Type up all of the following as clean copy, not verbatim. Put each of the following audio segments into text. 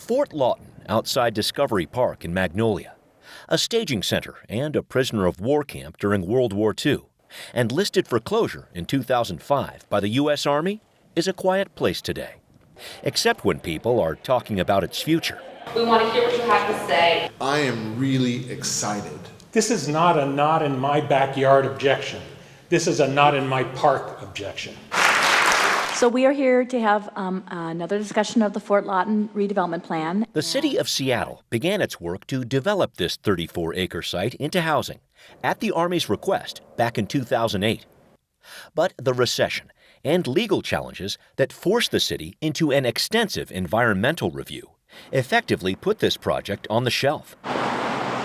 Fort Lawton, outside Discovery Park in Magnolia, a staging center and a prisoner of war camp during World War II, and listed for closure in 2005 by the U.S. Army, is a quiet place today, except when people are talking about its future. We want to hear what you have to say. I am really excited. This is not a not in my backyard objection. This is a not in my park objection. So we are here to have another discussion of the Fort Lawton redevelopment plan. The city of Seattle began its work to develop this 34-acre site into housing at the Army's request back in 2008. But the recession and legal challenges that forced the city into an extensive environmental review effectively put this project on the shelf.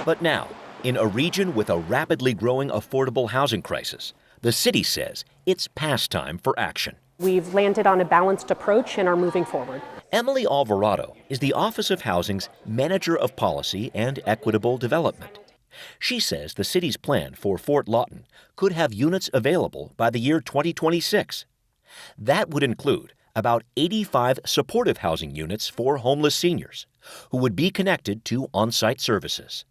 But now, in a region with a rapidly growing affordable housing crisis, the city says it's past time for action. We've landed on a balanced approach and are moving forward. Emily Alvarado is the Office of Housing's Manager of Policy and Equitable Development. She says the city's plan for Fort Lawton could have units available by the year 2026. That would include about 85 supportive housing units for homeless seniors who would be connected to on-site services.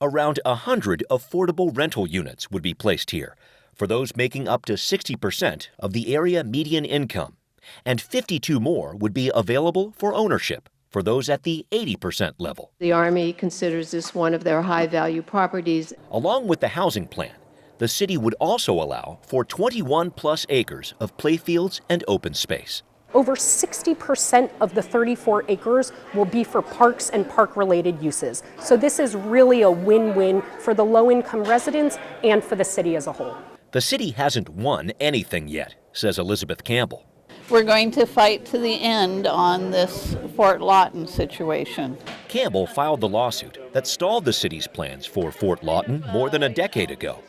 Around 100 affordable rental units would be placed here for those making up to 60% of the area median income, and 52 more would be available for ownership for those at the 80% level. The Army considers this one of their high-value properties. Along with the housing plan, the city would also allow for 21-plus acres of playfields and open space. Over 60% of the 34 acres will be for parks and park-related uses. So this is really a win-win for the low-income residents and for the city as a whole. The city hasn't won anything yet, says Elizabeth Campbell. We're going to fight to the end on this Fort Lawton situation. Campbell filed the lawsuit that stalled the city's plans for Fort Lawton more than a decade ago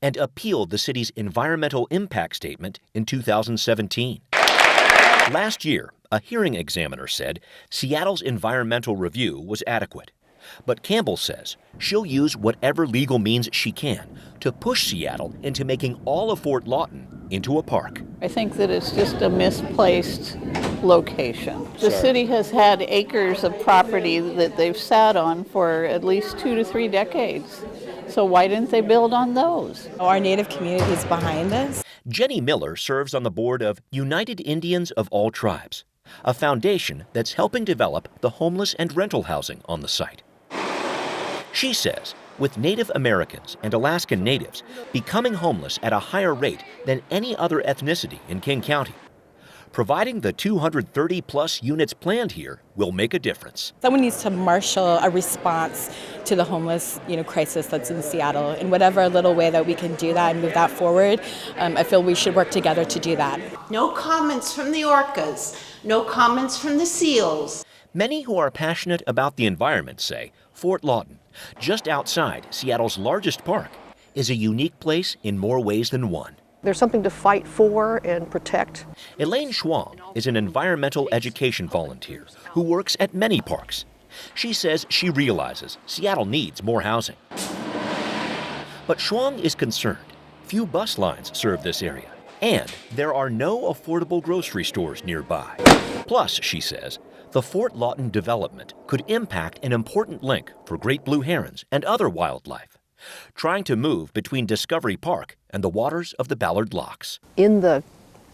and appealed the city's environmental impact statement in 2017. Last year, a hearing examiner said Seattle's environmental review was adequate. But Campbell says she'll use whatever legal means she can to push Seattle into making all of Fort Lawton into a park. I think that it's just a misplaced location. The city has had acres of property that they've sat on for at least 2 to 3 decades. So why didn't they build on those? Our Native community is behind us. Jenny Miller serves on the board of United Indians of All Tribes, a foundation that's helping develop the homeless and rental housing on the site. She says with Native Americans and Alaskan Natives becoming homeless at a higher rate than any other ethnicity in King County, providing the 230-plus units planned here will make a difference. Someone needs to marshal a response to the homeless, crisis that's in Seattle. In whatever little way that we can do that and move that forward, I feel we should work together to do that. No comments from the orcas, no comments from the seals. Many who are passionate about the environment say Fort Lawton, just outside Seattle's largest park, is a unique place in more ways than one. There's something to fight for and protect. Elaine Schwang is an environmental education volunteer who works at many parks. She says she realizes Seattle needs more housing. But Schwang is concerned few bus lines serve this area, and there are no affordable grocery stores nearby. Plus, she says, the Fort Lawton development could impact an important link for great blue herons and other wildlife, trying to move between Discovery Park and the waters of the Ballard Locks. In the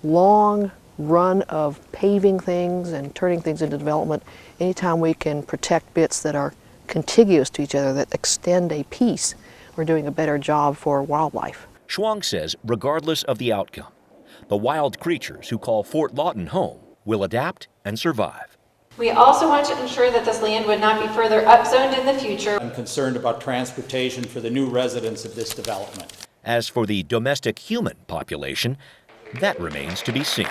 long run of paving things and turning things into development, anytime we can protect bits that are contiguous to each other, that extend a piece, we're doing a better job for wildlife. Schwang says regardless of the outcome, the wild creatures who call Fort Lawton home will adapt and survive. We also want to ensure that this land would not be further upzoned in the future. I'm concerned about transportation for the new residents of this development. As for the domestic human population, that remains to be seen.